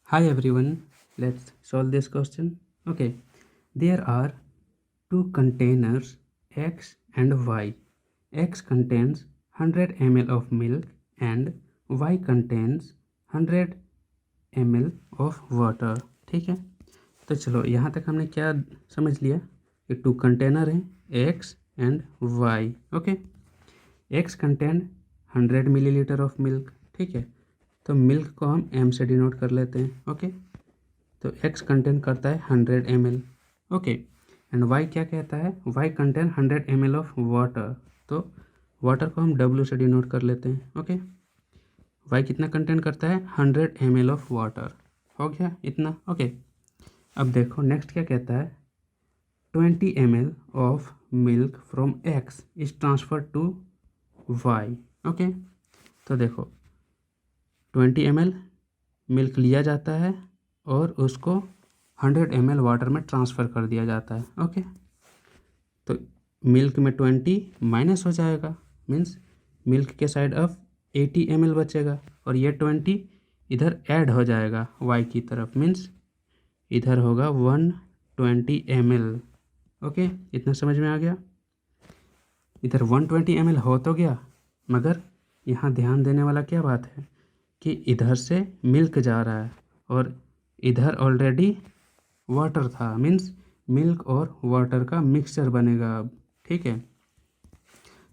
Hi everyone, let's solve this question. Okay, there are two containers X and Y. X contains 100 ml of milk and Y contains 100 ml of water. ठीक है, तो चलो यहाँ तक हमने क्या समझ लिया कि टू कंटेनर हैं X and Y. Okay, X contain 100 millilitre of milk. ठीक है, तो मिल्क को हम M से डिनोट कर लेते हैं. ओके, तो X कंटेन करता है 100 ml. ओके, एंड Y क्या कहता है, Y contain 100 ml of water. तो वाटर को हम W से डिनोट कर लेते हैं. ओके, Y कितना कंटेन करता है, 100 ml ऑफ वाटर. हो गया इतना. ओके, अब देखो नेक्स्ट क्या कहता है, 20 ml of milk from X is transfer to Y. Okay, तो देखो 20 ml मिल्क लिया जाता है और उसको 100 ml वाटर में ट्रांसफ़र कर दिया जाता है. ओके, तो मिल्क में 20 माइनस हो जाएगा, मीन्स मिल्क के साइड अब 80 ml बचेगा और ये 20 इधर ऐड हो जाएगा y की तरफ, मीन्स इधर होगा 120 ml. ओके, इतना समझ में आ गया. इधर 120 ml हो तो गया, मगर यहाँ ध्यान देने वाला क्या बात है कि इधर से मिल्क जा रहा है और इधर ऑलरेडी वाटर था, मीन्स मिल्क और वाटर का मिक्सचर बनेगा अब. ठीक है,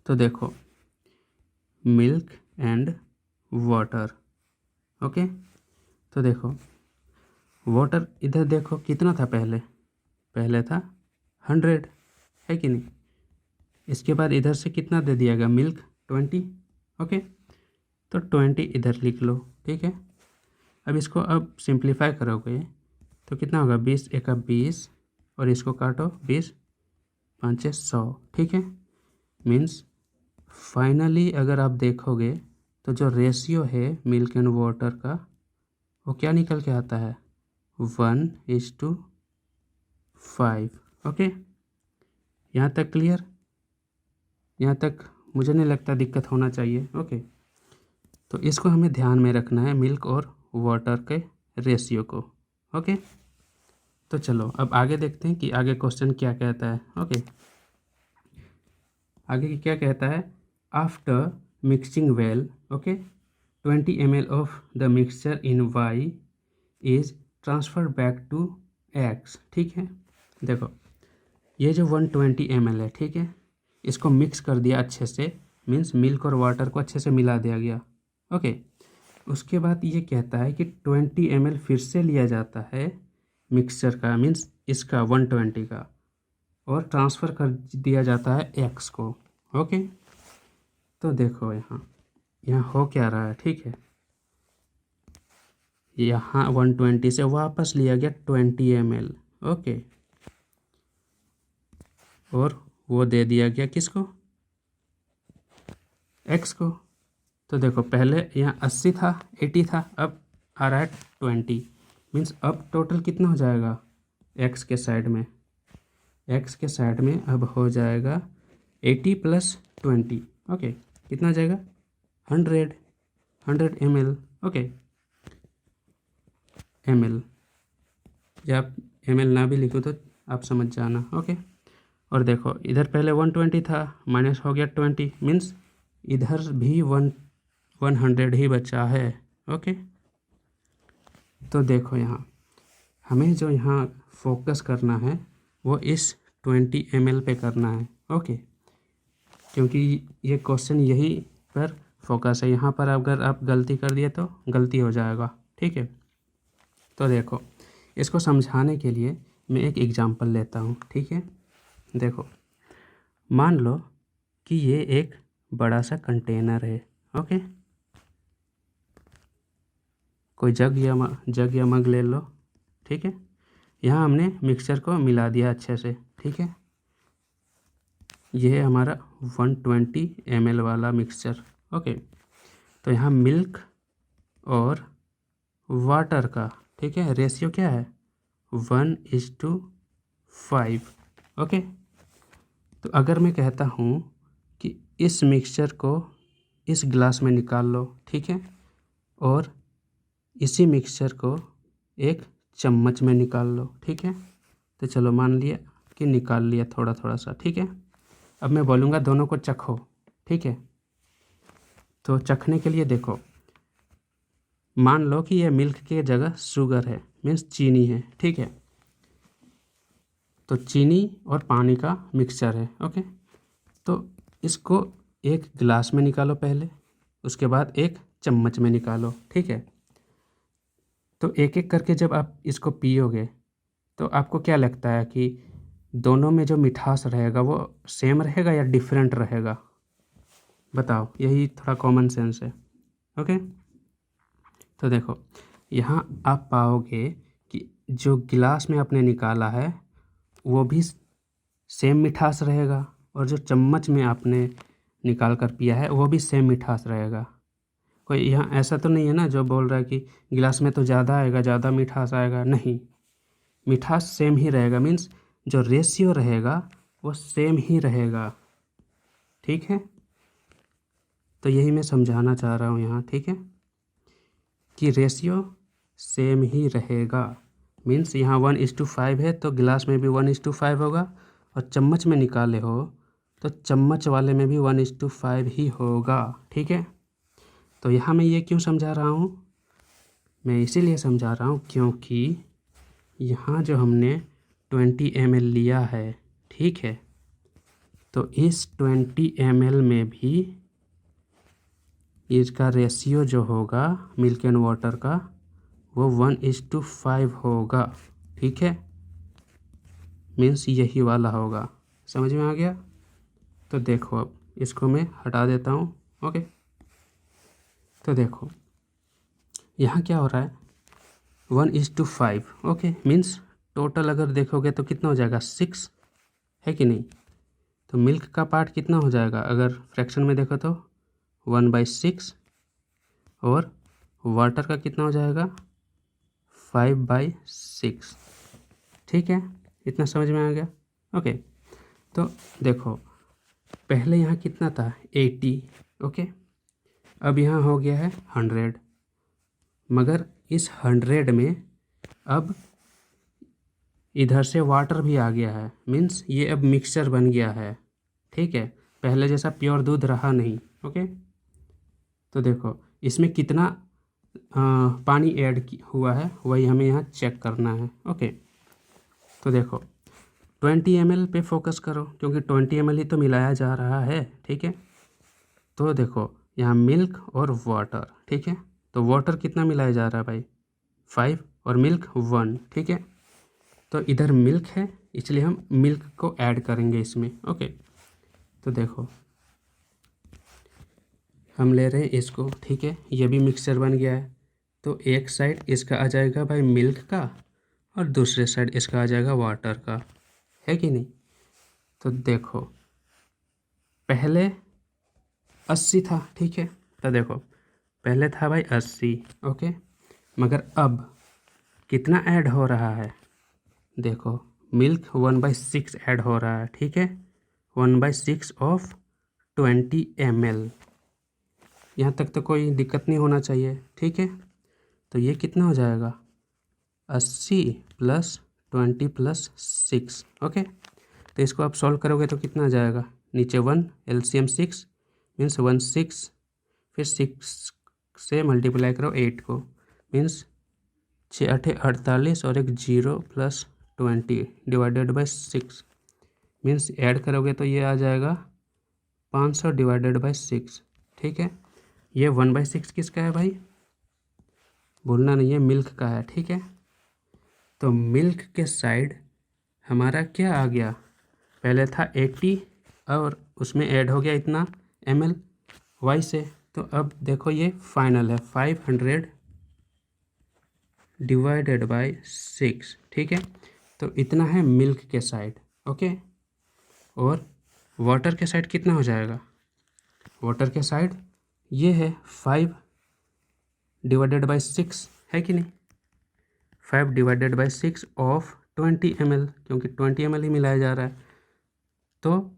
तो देखो मिल्क एंड वाटर. ओके, तो देखो वाटर इधर देखो कितना था, पहले था 100, है कि नहीं. इसके बाद इधर से कितना दे दिया गया, मिल्क 20. ओके, तो 20 इधर लिख लो. ठीक है, अब इसको अब सिंप्लीफाई करोगे तो कितना होगा, 20 एका 20 और इसको काटो 20 5 100. ठीक है, मीन्स फाइनली अगर आप देखोगे तो जो रेशियो है मिल्क एंड वाटर का वो क्या निकल के आता है, 1:5. ओके, यहाँ तक क्लियर. यहाँ तक मुझे नहीं लगता दिक्कत होना चाहिए. ओके, तो इसको हमें ध्यान में रखना है, मिल्क और वाटर के रेशियो को. ओके, तो चलो अब आगे देखते हैं कि आगे क्वेश्चन क्या कहता है. ओके, आगे क्या कहता है, after mixing well. Okay, 20 ml of the mixture in Y is transfer back to X. ठीक है, देखो ये जो 120 ml है, ठीक है, इसको मिक्स कर दिया अच्छे से, मीन्स मिल्क और वाटर को अच्छे से मिला दिया गया. ओके, उसके बाद ये कहता है कि 20 ml फिर से लिया जाता है मिक्सचर का, मीन्स इसका 120 का, और ट्रांसफ़र कर दिया जाता है X को. ओके, तो देखो यहाँ हो क्या रहा है. ठीक है, यहाँ 120 से वापस लिया गया 20 ml. ओके, और वो दे दिया गया किसको, X को. तो देखो पहले यहाँ 80 था, 80 था, अब आ रहा है 20, मीन्स अब टोटल कितना हो जाएगा, X के साइड में, X के साइड में अब हो जाएगा 80 + 20. ओके, कितना हो जाएगा, 100 ml. ओके, ml, या आप ml ना भी लिखो तो आप समझ जाना. ओके, और देखो इधर पहले 120 था, माइनस हो गया 20, मीन्स इधर भी 100 ही बचा है. ओके, तो देखो यहाँ हमें जो यहाँ फोकस करना है वो इस 20 ml पे करना है. ओके, क्योंकि ये क्वेश्चन यही पर फोकस है. यहाँ पर अगर आप गलती कर दिए तो गलती हो जाएगा. ठीक है, तो देखो इसको समझाने के लिए मैं एक एग्जांपल लेता हूँ. ठीक है, देखो मान लो कि ये एक बड़ा सा कंटेनर है. ओके, कोई जग या मग ले लो. ठीक है, यहाँ हमने मिक्सचर को मिला दिया अच्छे से. ठीक है, ये है हमारा 120 ml वाला मिक्सचर. ओके, तो यहाँ मिल्क और वाटर का, ठीक है, रेशियो क्या है, 1:5. ओके, तो अगर मैं कहता हूँ कि इस मिक्सचर को इस ग्लास में निकाल लो. ठीक है, और इसी मिक्सचर को एक चम्मच में निकाल लो। ठीक है, तो चलो मान लिया कि निकाल लिया थोड़ा थोड़ा सा। ठीक है, अब मैं बोलूँगा दोनों को चखो। ठीक है, तो चखने के लिए देखो, मान लो कि यह मिल्क की जगह शुगर है, मीन्स चीनी है। ठीक है, तो चीनी और पानी का मिक्सचर है। ओके, तो इसको एक गिलास में निकालो पहले, उसके बाद एक चम्मच में निकालो। ठीक है, तो एक एक करके जब आप इसको पियोगे तो आपको क्या लगता है कि दोनों में जो मिठास रहेगा वो सेम रहेगा या डिफरेंट रहेगा? बताओ, यही थोड़ा कॉमन सेंस है। ओके, तो देखो यहाँ आप पाओगे कि जो गिलास में आपने निकाला है वो भी सेम मिठास रहेगा, और जो चम्मच में आपने निकाल कर पिया है वो भी सेम मिठास रहेगा। कोई यहाँ ऐसा तो नहीं है ना जो बोल रहा है कि गिलास में तो ज़्यादा आएगा, ज़्यादा मिठास आएगा। नहीं, मिठास सेम ही रहेगा, मीन्स जो रेशियो रहेगा वो सेम ही रहेगा। ठीक है, तो यही मैं समझाना चाह रहा हूँ यहाँ। ठीक है, कि रेशियो सेम ही रहेगा, मीन्स यहाँ 1:5 है तो गिलास में भी 1:5 होगा, और चम्मच में निकाले हो तो चम्मच वाले में भी 1:5 ही होगा। ठीक है, तो यहाँ मैं ये क्यों समझा रहा हूँ? मैं इसीलिए समझा रहा हूँ क्योंकि यहाँ जो हमने 20 ml लिया है, ठीक है, तो इस 20 ml में भी इसका रेशियो जो होगा मिल्क एंड वाटर का वो 1:5 होगा। ठीक है, मीन्स यही वाला होगा। समझ में आ गया? तो देखो अब इसको मैं हटा देता हूँ। ओके, तो देखो यहाँ क्या हो रहा है, 1:5। ओके, मीन्स टोटल अगर देखोगे तो कितना हो जाएगा, 6 है कि नहीं? तो मिल्क का पार्ट कितना हो जाएगा अगर फ्रैक्शन में देखो तो 1/6, और वाटर का कितना हो जाएगा 5/6। ठीक है, इतना समझ में आ गया? ओके, तो देखो पहले यहाँ कितना था 80। ओके, अब यहाँ हो गया है 100, मगर इस 100 में अब इधर से वाटर भी आ गया है, मीन्स ये अब मिक्सचर बन गया है। ठीक है, पहले जैसा प्योर दूध रहा नहीं। ओके, तो देखो इसमें कितना पानी ऐड हुआ है वही हमें यहाँ चेक करना है। ओके, तो देखो 20 ml पे फोकस करो क्योंकि 20 ml ही तो मिलाया जा रहा है। ठीक है, तो देखो यहाँ मिल्क और वाटर। ठीक है, तो वाटर कितना मिलाया जा रहा है भाई 5, और मिल्क 1। ठीक है, तो इधर मिल्क है इसलिए हम मिल्क को ऐड करेंगे इसमें। ओके, तो देखो हम ले रहे हैं इसको। ठीक है, ये भी मिक्सचर बन गया है, तो एक साइड इसका आ जाएगा भाई मिल्क का और दूसरे साइड इसका आ जाएगा वाटर का, है कि नहीं? तो देखो पहले 80 था। ठीक है, तो देखो पहले था भाई 80। ओके, मगर अब कितना ऐड हो रहा है, देखो मिल्क 1/6 ऐड हो रहा है। ठीक है, 1/6 ऑफ 20 ml। यहाँ तक तो कोई दिक्कत नहीं होना चाहिए। ठीक है, तो ये कितना हो जाएगा 80 + 20 + 6। ओके, तो इसको आप सॉल्व करोगे तो कितना आ जाएगा, नीचे 1 LCM 6 मीन्स 16, फिर 6 से मल्टीप्लाई करो 8 को, मीन्स 6 8 48 और एक 0 + 20 / 6, मीन्स ऐड करोगे तो ये आ जाएगा 500 / 6। ठीक है, ये 1/6 किसका है भाई, भूलना नहीं है, मिल्क का है। ठीक है, तो मिल्क के साइड हमारा क्या आ गया, पहले था 80 और उसमें ऐड हो गया इतना ml y से, तो अब देखो ये फाइनल है 500 / 6। ठीक है, तो इतना है मिल्क के साइड। ओके, और वाटर के साइड कितना हो जाएगा, वाटर के साइड ये है 5 / 6, है कि नहीं? 5 / 6 ऑफ 20 ml, क्योंकि 20 ml ही मिलाया जा रहा है, तो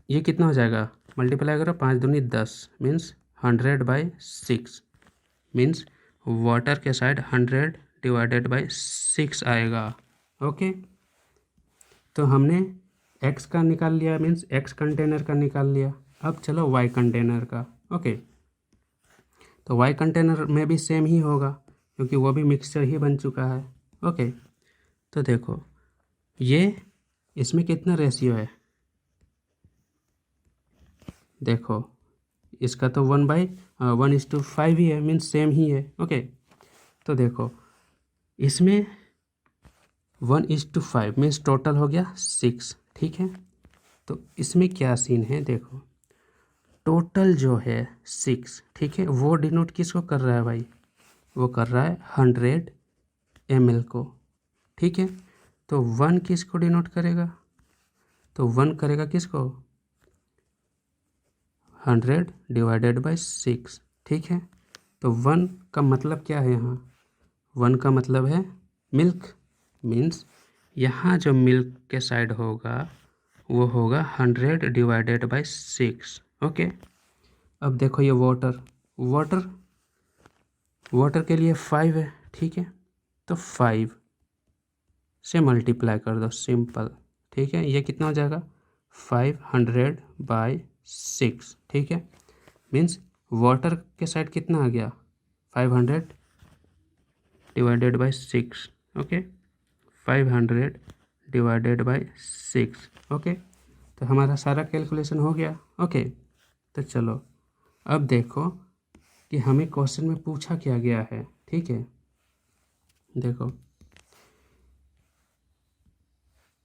ये कितना हो जाएगा, मल्टीप्लाई करो 5 दूनी 10, मीन्स 100/6, मीन्स वाटर के साइड 100 डिवाइडेड बाय 6 आएगा। ओके, तो हमने x का निकाल लिया, मीन्स x कंटेनर का निकाल लिया। अब चलो y कंटेनर का। ओके, तो y कंटेनर में भी सेम ही होगा क्योंकि वो भी मिक्सचर ही बन चुका है। ओके, तो देखो ये इसमें कितना रेशियो है, देखो इसका तो 1/1:5 ही है, मीन्स सेम ही है। ओके, तो देखो इसमें 1:5 मीन्स टोटल हो गया 6। ठीक है, तो इसमें क्या सीन है, देखो टोटल जो है 6, ठीक है, वो डिनोट किसको कर रहा है भाई, वो कर रहा है 100 ml को। ठीक है, तो 1 किसको डिनोट करेगा, तो 1 करेगा किसको, 100 डिवाइडेड बाय 6। ठीक है, तो 1 का मतलब क्या है, यहाँ 1 का मतलब है मिल्क, मीन्स यहाँ जो मिल्क के साइड होगा वो होगा 100 डिवाइडेड बाय 6। ओके, अब देखो ये वाटर के लिए 5 है। ठीक है, तो 5 से मल्टीप्लाई कर दो, सिंपल। ठीक है, ये कितना हो जाएगा 500/6। ठीक है, मीन्स वाटर के साइड कितना आ गया 500 divided by 6। Okay, 500 divided by 6। Okay, तो हमारा सारा कैलकुलेशन हो गया। ओके, तो चलो अब देखो कि हमें क्वेश्चन में पूछा क्या गया है। ठीक है, देखो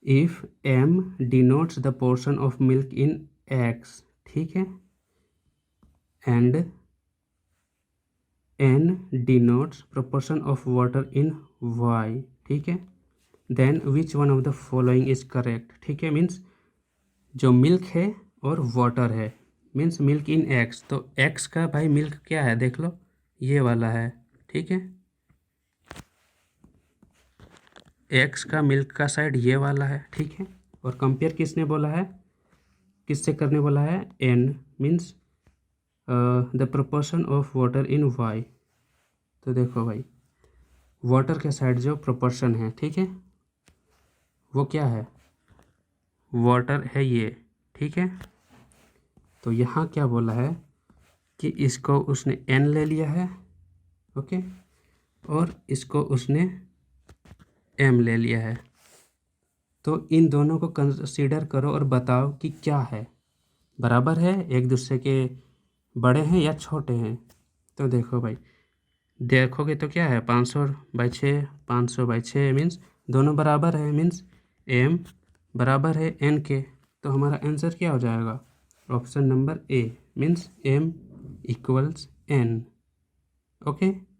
if m denotes the portion of milk in x, ठीक है, and n denotes proportion of water in y, ठीक है, then which one of the following is correct. ठीक है, मीन्स जो मिल्क है और वाटर है, मीन्स मिल्क इन एक्स, तो एक्स का भाई मिल्क क्या है देख लो, ये वाला है। ठीक है, एक्स का मिल्क का साइड ये वाला है। ठीक है, और कंपेयर किसने बोला है, किससे करने बोला है, n, means the proportion of water in y. तो देखो भाई वाटर के साइड जो प्रोपोर्शन है, ठीक है, वो क्या है, वाटर है ये। ठीक है, तो यहाँ क्या बोला है कि इसको उसने एन ले लिया है, ओके, और इसको उसने एम ले लिया है। तो इन दोनों को कंसीडर करो और बताओ कि क्या है, बराबर है, एक दूसरे के बड़े हैं या छोटे हैं। तो देखो भाई देखोगे तो क्या है 500/6, 500/6 मीन्स दोनों बराबर है, मीन्स एम बराबर है एन के। तो हमारा आंसर क्या हो जाएगा, option number A, means m = n। Okay.